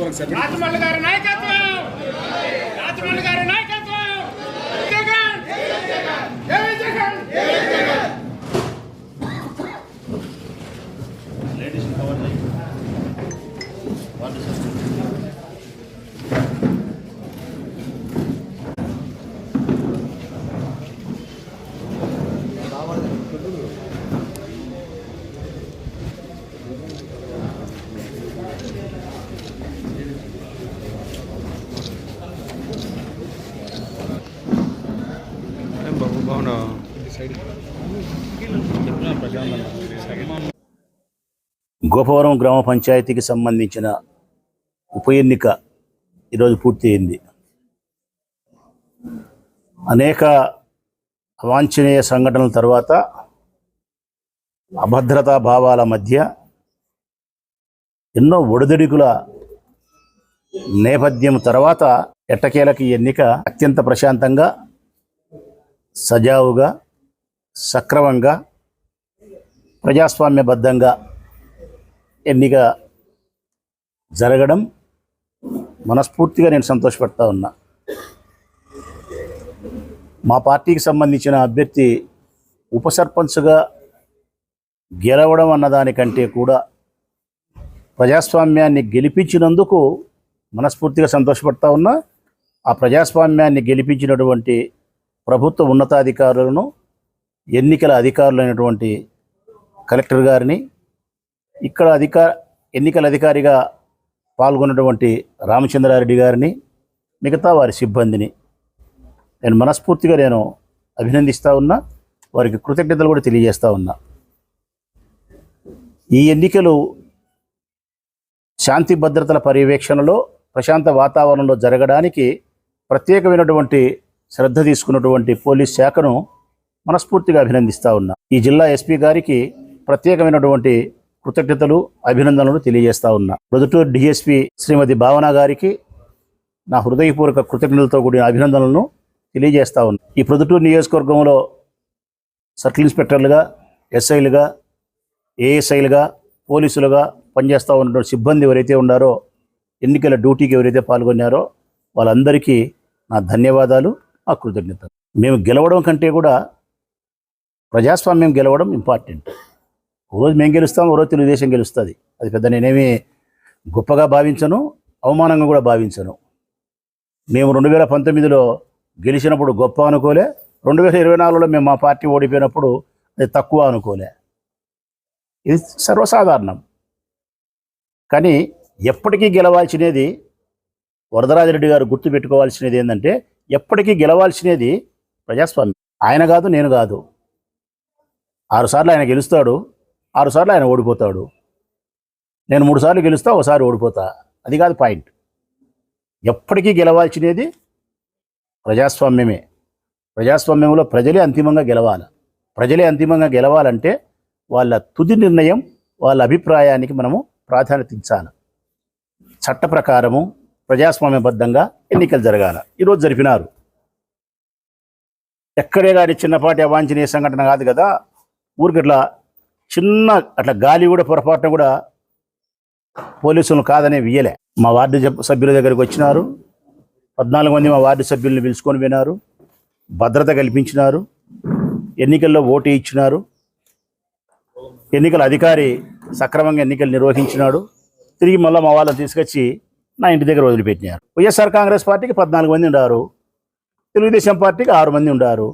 రాజమౌళి గారి నాయకత్వం, రాజమౌళి గారి నాయకత్వం. జగన్ జై జగన్ జై జగన్. లేడీస్ కవర్ చేయి. గోపవరం గ్రామ పంచాయతీకి సంబంధించిన ఉప ఎన్నిక ఈరోజు పూర్తయింది. అనేక అవాంఛనీయ సంఘటనల తర్వాత, అభద్రతా భావాల మధ్య, ఎన్నో ఒడిదుడుకుల నేపథ్యం తర్వాత ఎట్టకేలకి ఎన్నిక అత్యంత ప్రశాంతంగా, సజావుగా, సక్రమంగా, ప్రజాస్వామ్యబద్ధంగా ఎన్నిక జరగడం మనస్ఫూర్తిగా నేను సంతోషపడతా ఉన్నా. మా పార్టీకి సంబంధించిన అభ్యర్థి ఉప సర్పంచ్గా గెలవడం అన్నదానికంటే కూడా ప్రజాస్వామ్యాన్ని గెలిపించినందుకు మనస్ఫూర్తిగా సంతోషపడతా ఉన్నా. ఆ ప్రజాస్వామ్యాన్ని గెలిపించినటువంటి ప్రభుత్వ ఉన్నతాధికారులను, ఎన్నికల అధికారులైనటువంటి కలెక్టర్ గారిని, ఇక్కడ ఎన్నికల అధికారిగా పాల్గొన్నటువంటి రామచంద్రారెడ్డి గారిని, మిగతా వారి సిబ్బందిని నేను మనస్ఫూర్తిగా అభినందిస్తూ ఉన్నా. వారికి కృతజ్ఞతలు కూడా తెలియజేస్తూ ఉన్నా. ఈ ఎన్నికలు శాంతి భద్రతల పర్యవేక్షణలో, ప్రశాంత వాతావరణంలో జరగడానికి ప్రత్యేకమైనటువంటి శ్రద్ధ తీసుకున్నటువంటి పోలీస్ శాఖను మనస్ఫూర్తిగా అభినందిస్తూ ఉన్నా. ఈ జిల్లా ఎస్పీ గారికి ప్రత్యేకమైనటువంటి కృతజ్ఞతలు, అభినందనలు తెలియజేస్తూ ఉన్నా. ప్రొద్దుటూరు డిఎస్పీ శ్రీమతి భావన గారికి నా హృదయపూర్వక కృతజ్ఞతలతో కూడిన అభినందనలను తెలియజేస్తూ ఉన్నా. ఈ ప్రొద్దుటూరు నియోజకవర్గంలో సర్కిల్ ఇన్స్పెక్టర్లుగా, ఎస్ఐలుగా, ఏఎస్ఐలుగా, పోలీసులుగా పనిచేస్తూ ఉన్నటువంటి సిబ్బంది ఎవరైతే ఉన్నారో, ఎన్నికల డ్యూటీకి ఎవరైతే పాల్గొన్నారో వాళ్ళందరికీ నా ధన్యవాదాలు, ఆ కృతజ్ఞతలు. మేము గెలవడం కంటే కూడా ప్రజాస్వామ్యం గెలవడం ఇంపార్టెంట్. ఓరోజు మేము గెలుస్తాం, ఓరోజు తెలుగుదేశం గెలుస్తుంది. అది పెద్ద నేనేమి గొప్పగా భావించను, అవమానంగా కూడా భావించను. మేము 2019లో గెలిచినప్పుడు గొప్ప అనుకోలే, 2024లో మేము మా పార్టీ ఓడిపోయినప్పుడు అది తక్కువ అనుకోలే. ఇది సర్వసాధారణం. కానీ ఎప్పటికీ గెలవాల్సినది, వరదరాజిరెడ్డి గారు గుర్తుపెట్టుకోవాల్సినది ఏంటంటే, ఎప్పటికీ గెలవాల్సినది ప్రజాస్వామ్యం. ఆయన కాదు, నేను కాదు. 6 సార్లు ఆయన గెలుస్తాడు, 6 సార్లు ఆయన ఓడిపోతాడు. నేను 3 సార్లు గెలుస్తా, ఒకసారి ఓడిపోతా. అది కాదు పాయింట్. ఎప్పటికీ గెలవాల్సినది ప్రజాస్వామ్యమే. ప్రజాస్వామ్యంలో ప్రజలే అంతిమంగా గెలవాలి. ప్రజలే అంతిమంగా గెలవాలంటే వాళ్ళ తుది నిర్ణయం, వాళ్ళ అభిప్రాయానికి మనము ప్రాధాన్యత ఇచ్చాలి. చట్ట ప్రకారము ప్రజాస్వామ్యబద్ధంగా ఎన్నికలు జరగాల. ఈరోజు జరిపినారు. ఎక్కడే కానీ చిన్నపాటి అవాంఛనీయ సంఘటన కాదు కదా. ఊరికి చిన్న అట్లా గాలి కూడా పొరపాటున కూడా పోలీసులను కాదనే వియ్యలే. మా వార్డు సభ్యుల దగ్గరికి వచ్చినారు. 14 మంది మా వార్డు సభ్యుల్ని పిలుచుకొని వినారు, భద్రత కల్పించినారు, ఎన్నికల్లో ఓటు ఇచ్చినారు. ఎన్నికల అధికారి సక్రమంగా ఎన్నికలు నిర్వహించినాడు. తిరిగి మళ్ళీ మా వాళ్ళని తీసుకొచ్చి నా ఇంటి దగ్గర వదిలిపెట్టినారు. వైఎస్ఆర్ కాంగ్రెస్ పార్టీకి 14 మంది ఉండారు, తెలుగుదేశం పార్టీకి 6 మంది ఉండారు.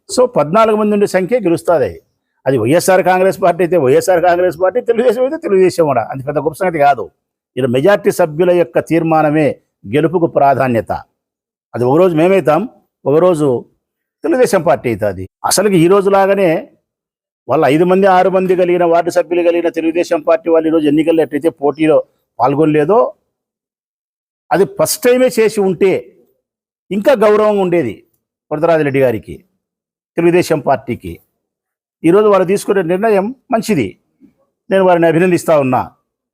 సో 14 మంది ఉండే సంఖ్య గెలుస్తుంది. అది వైఎస్ఆర్ కాంగ్రెస్ పార్టీ అయితే వైఎస్ఆర్ కాంగ్రెస్ పార్టీ, తెలుగుదేశం అయితే తెలుగుదేశం కూడా. అది పెద్ద గొప్ప సంగతి కాదు. ఇలా మెజార్టీ సభ్యుల యొక్క తీర్మానమే గెలుపుకు ప్రాధాన్యత. అది ఒకరోజు మేమవుతాం, ఒకరోజు తెలుగుదేశం పార్టీ అవుతుంది. అసలుకి ఈ రోజులాగానే వాళ్ళ 5 మంది 6 మంది కలిగిన వార్డు సభ్యులు కలిగిన తెలుగుదేశం పార్టీ వాళ్ళు ఈరోజు ఎన్నికల్లో ఎట్లయితే పోటీలో పాల్గొనలేదో, అది ఫస్ట్ టైమే చేసి ఉంటే ఇంకా గౌరవంగా ఉండేది వరదరాజిరెడ్డి గారికి, తెలుగుదేశం పార్టీకి. ఈరోజు వారు తీసుకునే నిర్ణయం మంచిది. నేను వారిని అభినందిస్తూ ఉన్నా.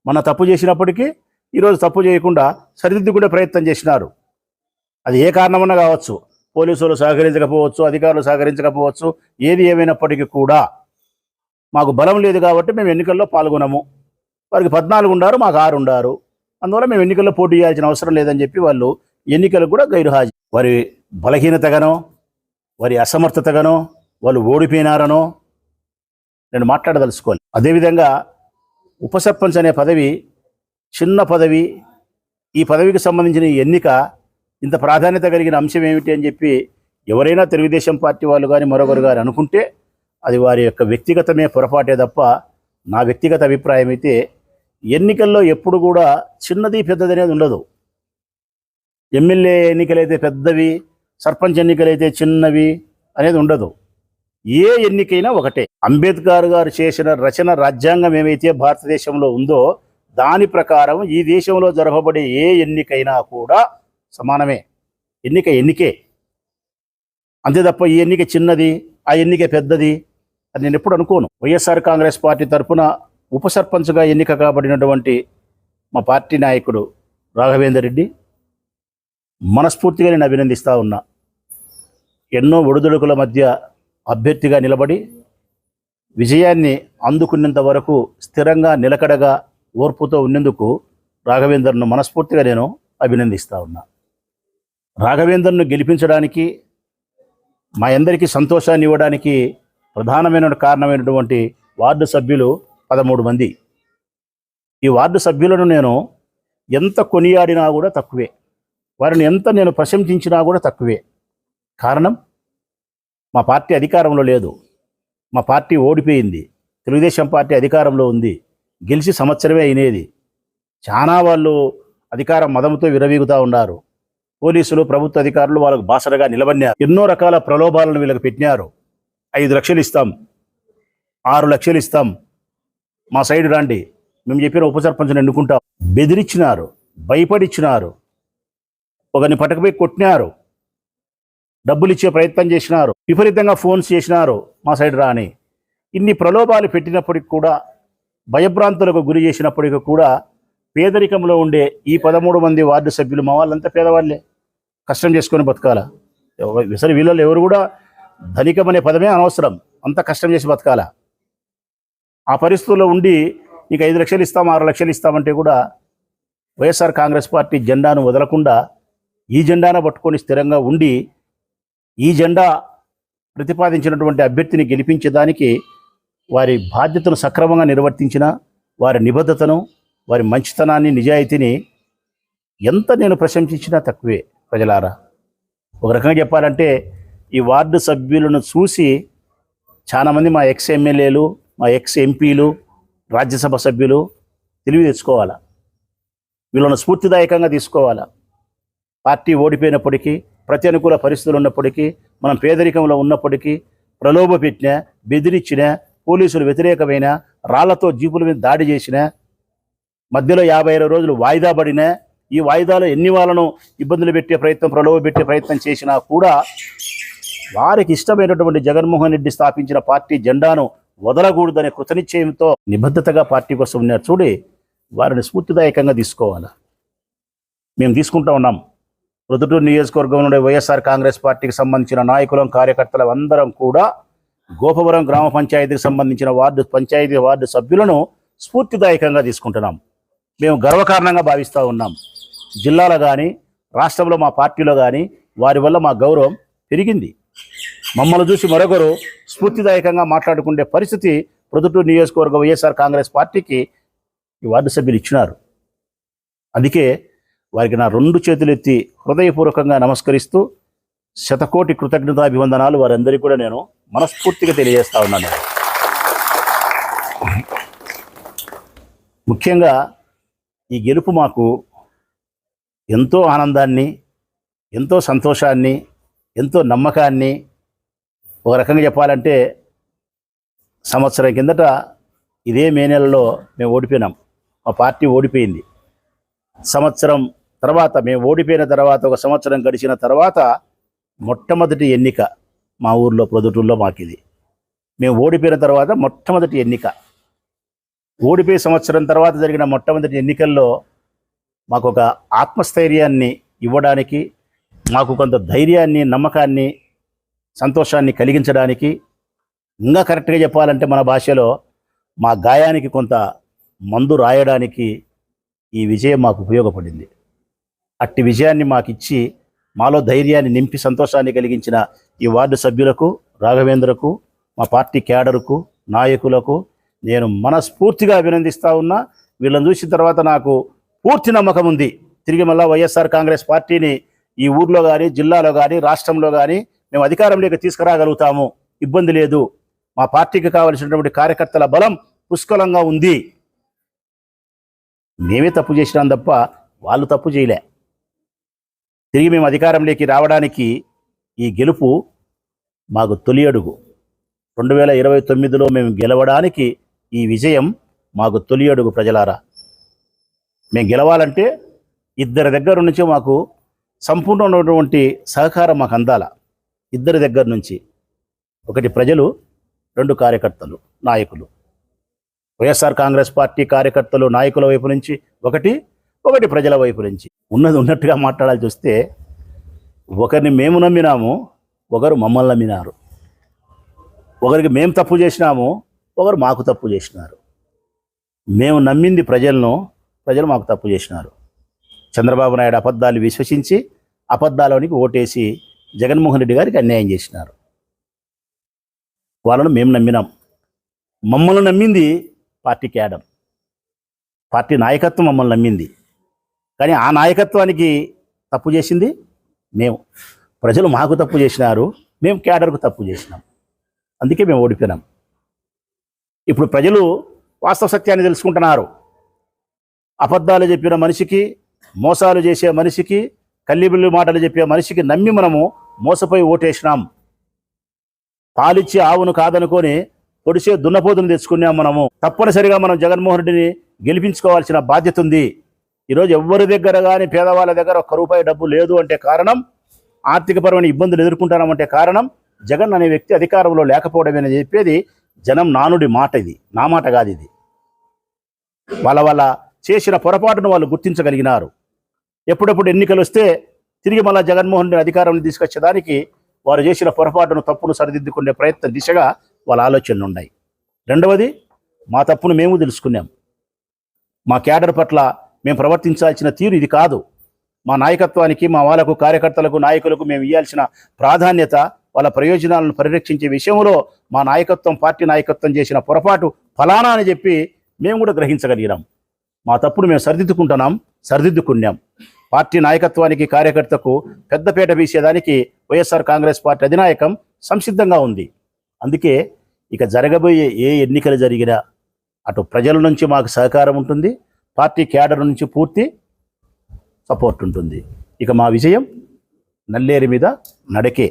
మన తప్పు చేసినప్పటికీ ఈరోజు తప్పు చేయకుండా సరిదిద్దుకునే ప్రయత్నం చేసినారు. అది ఏ కారణమన్నా కావచ్చు, పోలీసులు సహకరించకపోవచ్చు, అధికారులు సహకరించకపోవచ్చు. ఏది ఏమైనప్పటికీ కూడా మాకు బలం లేదు కాబట్టి మేము ఎన్నికల్లో పాల్గొనము. వారికి 14 ఉండారు, మాకు 6 ఉండారు. అందువల్ల మేము ఎన్నికల్లో పోటీ చేయాల్సిన అవసరం లేదని చెప్పి వాళ్ళు ఎన్నికలకు కూడా గైరుహాజరు. వారి బలహీనతగానో వారి అసమర్థతగానో వాళ్ళు ఓడిపోయినారనో నేను మాట్లాడదలుచుకోవాలి. అదేవిధంగా ఉప సర్పంచ్ అనే పదవి చిన్న పదవి, ఈ పదవికి సంబంధించిన ఈ ఎన్నిక ఇంత ప్రాధాన్యత కలిగిన అంశం ఏమిటి అని చెప్పి ఎవరైనా తెలుగుదేశం పార్టీ వాళ్ళు కానీ మరొకరు కానీ అనుకుంటే అది వారి యొక్క వ్యక్తిగతమే పొరపాటే తప్ప నా వ్యక్తిగత అభిప్రాయం అయితే ఎన్నికల్లో ఎప్పుడు కూడా చిన్నది పెద్దది అనేది ఉండదు. ఎమ్మెల్యే ఎన్నికలైతే పెద్దవి, సర్పంచ్ ఎన్నికలైతే చిన్నవి అనేది ఉండదు. ఏ ఎన్నికైనా ఒకటే. అంబేద్కర్ గారు చేసిన రచన రాజ్యాంగం ఏమైతే భారతదేశంలో ఉందో దాని ప్రకారం ఈ దేశంలో జరగబడే ఏ ఎన్నికైనా కూడా సమానమే. ఎన్నికే. అంతే తప్ప ఈ ఎన్నిక చిన్నది, ఆ ఎన్నిక పెద్దది అని నేను ఎప్పుడు అనుకోను. వైఎస్ఆర్ కాంగ్రెస్ పార్టీ తరఫున ఉప సర్పంచ్గా ఎన్నిక కాబడినటువంటి మా పార్టీ నాయకుడు రాఘవేందర్ రెడ్డి మనస్ఫూర్తిగా నేను అభినందిస్తూ ఉన్నా. ఎన్నో ఒడిదుడుకుల మధ్య అభ్యర్థిగా నిలబడి విజయాన్ని అందుకున్నంత వరకు స్థిరంగా నిలకడగా ఓర్పుతో ఉన్నందుకు రాఘవేందర్ను మనస్ఫూర్తిగా నేను అభినందిస్తూ ఉన్నా. రాఘవేందర్ను గెలిపించడానికి మా అందరికీ సంతోషాన్ని ఇవ్వడానికి ప్రధానమైన కారణమైనటువంటి వార్డు సభ్యులు 13 మంది. ఈ వార్డు సభ్యులను నేను ఎంత కొనియాడినా కూడా తక్కువే, వారిని ఎంత నేను ప్రశంసించినా కూడా తక్కువే. కారణం, మా పార్టీ అధికారంలో లేదు, మా పార్టీ ఓడిపోయింది, తెలుగుదేశం పార్టీ అధికారంలో ఉంది, గెలిచి సంవత్సరమే అయినేది. చాలా వాళ్ళు అధికారం మదంతో విరవీగుతూ ఉన్నారు. పోలీసులు, ప్రభుత్వ అధికారులు వాళ్ళకు బాసరగా నిలబడినారు. ఎన్నో రకాల ప్రలోభాలను వీళ్ళకి పెట్టినారు. 5 లక్షలు ఇస్తాం, 6 లక్షలు ఇస్తాం, మా సైడ్ రండి, మేము చెప్పిన ఉప సర్పంచ్ని ఎన్నుకుంటాం. బెదిరించినారు, భయపడిచ్చినారు, ఒకరిని పట్టకపోయి కొట్టినారు, డబ్బులు ఇచ్చే ప్రయత్నం చేసినారు, విపరీతంగా ఫోన్స్ చేసినారు మా సైడ్ రాని. ఇన్ని ప్రలోభాలు పెట్టినప్పటికి కూడా, భయభ్రాంతులకు గురి చేసినప్పటికీ కూడా పేదరికంలో ఉండే ఈ 13 మంది వార్డు సభ్యులు మా వాళ్ళంతా పేదవాళ్ళే, కష్టం చేసుకొని బతకాల. అసలు వీళ్ళలో ఎవరు కూడా ధనికం అనే పదమే అనవసరం, అంత కష్టం చేసి బతకాల. ఆ పరిస్థితుల్లో ఉండి నీకు 5 లక్షలు ఇస్తాం, 6 లక్షలు ఇస్తామంటే కూడా వైఎస్ఆర్ కాంగ్రెస్ పార్టీ జెండాను వదలకుండా ఈ జెండాను పట్టుకొని స్థిరంగా ఉండి ఈ జెండా ప్రతిపాదించినటువంటి అభ్యర్థిని గెలిపించేదానికి వారి బాధ్యతను సక్రమంగా నిర్వర్తించిన వారి నిబద్ధతను, వారి మంచితనాన్ని, నిజాయితీని ఎంత నేను ప్రశంసించినా తక్కువే. ప్రజలారా, ఒక రకంగా చెప్పాలంటే ఈ వార్డు సభ్యులను చూసి చాలామంది మా ఎక్స్ ఎమ్మెల్యేలు, మా ఎక్స్ ఎంపీలు, రాజ్యసభ సభ్యులు తెలివి తెచ్చుకోవాలా, వీళ్ళను స్ఫూర్తిదాయకంగా తీసుకోవాలా. పార్టీ ఓడిపోయినప్పటికీ, ప్రతి అనుకూల పరిస్థితులు ఉన్నప్పటికీ, మనం పేదరికంలో ఉన్నప్పటికీ, ప్రలోభ పెట్టినా, బెదిరించినా, పోలీసులు వ్యతిరేకమైన రాళ్లతో జీపుల మీద దాడి చేసినా, మధ్యలో 50 రోజులు వాయిదా పడినా, ఈ వాయిదాలో ఎన్ని వాళ్ళను ఇబ్బందులు పెట్టే ప్రయత్నం, ప్రలోభ పెట్టే ప్రయత్నం చేసినా కూడా వారికి ఇష్టమైనటువంటి జగన్మోహన్ రెడ్డి స్థాపించిన పార్టీ జెండాను వదలకూడదనే కృతనిశ్చయంతో నిబద్ధతగా పార్టీ కోసం ఉన్నారు. చూడి, వారిని స్ఫూర్తిదాయకంగా తీసుకోవాలి. మేము తీసుకుంటా ఉన్నాం. ప్రొద్దుటూరు నియోజకవర్గంలో వైఎస్ఆర్ కాంగ్రెస్ పార్టీకి సంబంధించిన నాయకులం, కార్యకర్తలు అందరం కూడా గోపవరం గ్రామ పంచాయతీకి సంబంధించిన పంచాయతీ వార్డు సభ్యులను స్ఫూర్తిదాయకంగా తీసుకుంటున్నాం. మేము గర్వకారణంగా భావిస్తూ ఉన్నాం. జిల్లాలో కానీ, రాష్ట్రంలో మా పార్టీలో కానీ వారి వల్ల మా గౌరవం పెరిగింది. మమ్మల్ని చూసి మరొకరు స్ఫూర్తిదాయకంగా మాట్లాడుకునే పరిస్థితి ప్రొద్దుటూరు నియోజకవర్గ వైఎస్ఆర్ కాంగ్రెస్ పార్టీకి ఈ వార్డు సభ్యులు ఇచ్చినారు. అందుకే వారికి నా 2 చేతులు ఎత్తి హృదయపూర్వకంగా నమస్కరిస్తూ శతకోటి కృతజ్ఞతాభివందనాలు వారందరికీ కూడా నేను మనస్ఫూర్తిగా తెలియజేస్తా ఉన్నాను. ముఖ్యంగా ఈ గెలుపు మాకు ఎంతో ఆనందాన్ని, ఎంతో సంతోషాన్ని, ఎంతో నమ్మకాన్ని, ఒక రకంగా చెప్పాలంటే సంవత్సరం కిందట ఇదే మే నెలలో మేము ఓడిపోయినాం. మా పార్టీ ఓడిపోయింది. సంవత్సరం తర్వాత, మేము ఓడిపోయిన తర్వాత, ఒక సంవత్సరం గడిచిన తర్వాత మొట్టమొదటి ఎన్నిక మా ఊర్లో, ప్రొద్దుటూరులో మాకిది. మేము ఓడిపోయిన తర్వాత మొట్టమొదటి ఎన్నిక. ఓడిపోయి సంవత్సరం తర్వాత జరిగిన మొట్టమొదటి ఎన్నికల్లో మాకు ఒక ఆత్మస్థైర్యాన్ని ఇవ్వడానికి, మాకు కొంత ధైర్యాన్ని, నమ్మకాన్ని, సంతోషాన్ని కలిగించడానికి, ఇంకా కరెక్ట్గా చెప్పాలంటే మన భాషలో మా గాయానికి కొంత మందు రాయడానికి ఈ విజయం మాకు ఉపయోగపడింది. అట్టి విజయాన్ని మాకిచ్చి మాలో ధైర్యాన్ని నింపి సంతోషాన్ని కలిగించిన ఈ వార్డు సభ్యులకు, రాఘవేంద్రకు, మా పార్టీ క్యాడర్కు, నాయకులకు నేను మనస్ఫూర్తిగా అభినందిస్తూ ఉన్నా. వీళ్ళని చూసిన తర్వాత నాకు పూర్తి నమ్మకం ఉంది. తిరిగి మళ్ళా వైఎస్ఆర్ కాంగ్రెస్ పార్టీని ఈ ఊర్లో కానీ, జిల్లాలో కానీ, రాష్ట్రంలో కానీ మేము అధికారంలోకి తీసుకురాగలుగుతాము. ఇబ్బంది లేదు. మా పార్టీకి కావలసినటువంటి కార్యకర్తల బలం పుష్కలంగా ఉంది. మేమే తప్పు చేసినాం తప్ప వాళ్ళు తప్పు చేయలే. తిరిగి మేము అధికారంలోకి రావడానికి ఈ గెలుపు మాకు తొలి అడుగు. 2029లో మేము గెలవడానికి ఈ విజయం మాకు తొలి అడుగు. ప్రజలారా, మేము గెలవాలంటే ఇద్దరి దగ్గర నుంచి మాకు సంపూర్ణమైనటువంటి సహకారం మాకు అందాల. ఇద్దరి దగ్గర నుంచి, ఒకటి ప్రజలు, రెండు కార్యకర్తలు, నాయకులు. వైఎస్ఆర్ కాంగ్రెస్ పార్టీ కార్యకర్తలు, నాయకుల వైపు నుంచి ఒకటి ప్రజల వైపు నుంచి. ఉన్నది ఉన్నట్టుగా మాట్లాడాల్సి వస్తే ఒకరిని మేము నమ్మినాము, ఒకరు మమ్మల్ని నమ్మినారు. ఒకరికి మేము తప్పు చేసినాము, ఒకరు మాకు తప్పు చేసినారు. మేము నమ్మింది ప్రజలను, ప్రజలు మాకు తప్పు చేసినారు. చంద్రబాబు నాయుడు అబద్ధాలు విశ్వసించి అబద్ధాలోనికి ఓటేసి జగన్మోహన్ రెడ్డి గారికి అన్యాయం చేసినారు. వాళ్ళను మేము నమ్మినాం. మమ్మల్ని నమ్మింది పార్టీ క్యాడర్, పార్టీ నాయకత్వం మమ్మల్ని నమ్మింది. కానీ ఆ నాయకత్వానికి తప్పు చేసింది మేము. ప్రజలు మాకు తప్పు చేసినారు, మేము క్యాడర్కు తప్పు చేసినాం. అందుకే మేము ఓడిపోయినాం. ఇప్పుడు ప్రజలు వాస్తవ సత్యాన్ని తెలుసుకుంటున్నారు. అబద్ధాలు చెప్పిన మనిషికి, మోసాలు చేసే మనిషికి, కల్లిబిల్లి మాటలు చెప్పే మనిషికి నమ్మి మనము మోసపోయి ఓటేసినాం. పాలిచ్చి ఆవును కాదనుకొని పొడిసే దున్నపోతును తెచ్చుకున్నాం. మనము తప్పనిసరిగా మనం జగన్మోహన్ రెడ్డిని గెలిపించుకోవాల్సిన బాధ్యత ఉంది. ఈరోజు ఎవరి దగ్గర కానీ, పేదవాళ్ళ దగ్గర ఒక్క రూపాయి డబ్బు లేదు అంటే కారణం, ఆర్థికపరమైన ఇబ్బందులు ఎదుర్కొంటున్నామంటే కారణం జగన్ అనే వ్యక్తి అధికారంలో లేకపోవడమేనని చెప్పేది జనం నానుడి మాట. ఇది నా మాట కాదు. ఇది వాళ్ళ చేసిన పొరపాటును వాళ్ళు గుర్తించగలిగినారు. ఎప్పుడెప్పుడు ఎన్నికలు వస్తే తిరిగి మళ్ళీ జగన్మోహన్ రెడ్డి అధికారాన్ని తీసుకొచ్చేదానికి వారు చేసిన పొరపాటును, తప్పును సరిదిద్దుకునే ప్రయత్న దిశగా వాళ్ళ ఆలోచనలు ఉన్నాయి. రెండవది, మా తప్పును మేము తెలుసుకున్నాం. మా క్యాడర్ పట్ల మేము ప్రవర్తించాల్సిన తీరు ఇది కాదు. మా నాయకత్వానికి, మా వాళ్ళకు, కార్యకర్తలకు, నాయకులకు మేము ఇవ్వాల్సిన ప్రాధాన్యత, వాళ్ళ ప్రయోజనాలను పరిరక్షించే విషయంలో మా నాయకత్వం, పార్టీ నాయకత్వం చేసిన పొరపాటు ఫలానా అని చెప్పి మేము కూడా గ్రహించగలిగినాం. మా తప్పును మేము సరిదిద్దుకున్నాం. పార్టీ నాయకత్వానికి, కార్యకర్తకు పెద్దపీట వీసేదానికి వైఎస్ఆర్ కాంగ్రెస్ పార్టీ అధినాయకం సంసిద్ధంగా ఉంది. అందుకే ఇక జరగబోయే ఏ ఎన్నికలు జరిగినా అటు ప్రజల నుంచి మాకు సహకారం ఉంటుంది, పార్టీ క్యాడర్ నుంచి పూర్తి సపోర్ట్ ఉంటుంది. ఇక మా విజయం నల్లేరు మీద నడకే.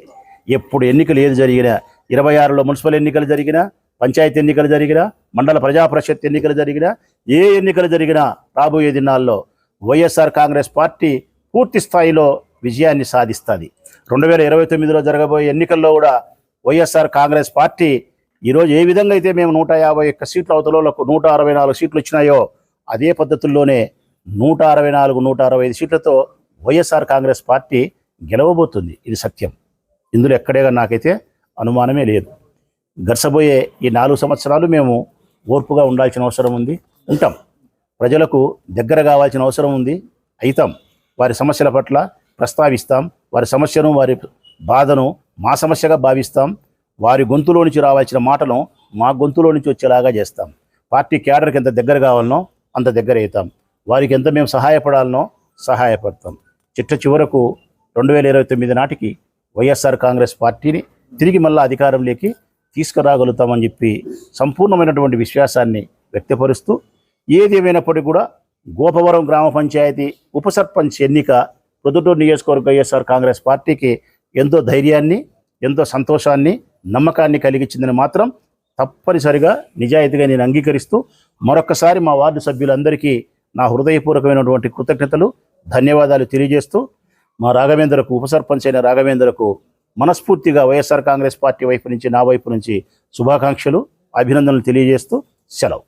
ఎప్పుడు ఎన్నికలు ఏది జరిగినా, 26లో మున్సిపల్ ఎన్నికలు జరిగినా, పంచాయతీ ఎన్నికలు జరిగినా, మండల ప్రజాపరిషత్ ఎన్నికలు జరిగినా, ఏ ఎన్నికలు జరిగినా రాబోయే దినాల్లో వైఎస్ఆర్ కాంగ్రెస్ పార్టీ పూర్తి స్థాయిలో విజయాన్ని సాధిస్తుంది. 2029లో జరగబోయే ఎన్నికల్లో కూడా వైఎస్ఆర్ కాంగ్రెస్ పార్టీ ఈరోజు ఏ విధంగా అయితే మేము 151 సీట్ల అవతలకు 164 సీట్లు వచ్చినాయో అదే పద్ధతుల్లోనే 164, 165 సీట్లతో వైఎస్ఆర్ కాంగ్రెస్ పార్టీ గెలవబోతుంది. ఇది సత్యం. ఇందులో ఎక్కడేగా నాకైతే అనుమానమే లేదు. గడిచబోయే ఈ 4 సంవత్సరాలు మేము ఓర్పుగా ఉండాల్సిన అవసరం ఉంది. ఉంటాం. ప్రజలకు దగ్గర కావాల్సిన అవసరం ఉంది. అయితాం. వారి సమస్యల పట్ల ప్రస్తావిస్తాం. వారి సమస్యను, వారి బాధను మా సమస్యగా భావిస్తాం. వారి గొంతులో నుంచి రావాల్సిన మాటను మా గొంతులో నుంచి వచ్చేలాగా చేస్తాం. పార్టీ క్యాడర్కి ఎంత దగ్గర కావాలనో అంత దగ్గర అవుతాం. వారికి ఎంత మేము సహాయపడాలనో సహాయపడతాం. చివరకు 2029 నాటికి వైఎస్ఆర్ కాంగ్రెస్ పార్టీని తిరిగి మళ్ళీ అధికారంలోకి తీసుకురాగలుగుతామని చెప్పి సంపూర్ణమైనటువంటి విశ్వాసాన్ని వ్యక్తపరుస్తూ, ఏది ఏమైనప్పటికీ కూడా గోపవరం గ్రామ పంచాయతీ ఉప సర్పంచ్ ఎన్నిక ప్రొద్దుటూరు నియోజకవర్గ వైఎస్ఆర్ కాంగ్రెస్ పార్టీకి ఎంతో ధైర్యాన్ని, ఎంతో సంతోషాన్ని, నమ్మకాన్ని కలిగించిందని మాత్రం తప్పనిసరిగా నిజాయితీగా నేను అంగీకరిస్తూ మరొక్కసారి మా వార్డు సభ్యులందరికీ నా హృదయపూర్వకమైనటువంటి కృతజ్ఞతలు, ధన్యవాదాలు తెలియజేస్తూ మా రాఘవేంద్రకు, ఉప సర్పంచ్ అయిన రాఘవేంద్రకు మనస్ఫూర్తిగా వైఎస్ఆర్ కాంగ్రెస్ పార్టీ వైపు నుంచి, నా వైపు నుంచి శుభాకాంక్షలు, అభినందనలు తెలియజేస్తూ సెలవు.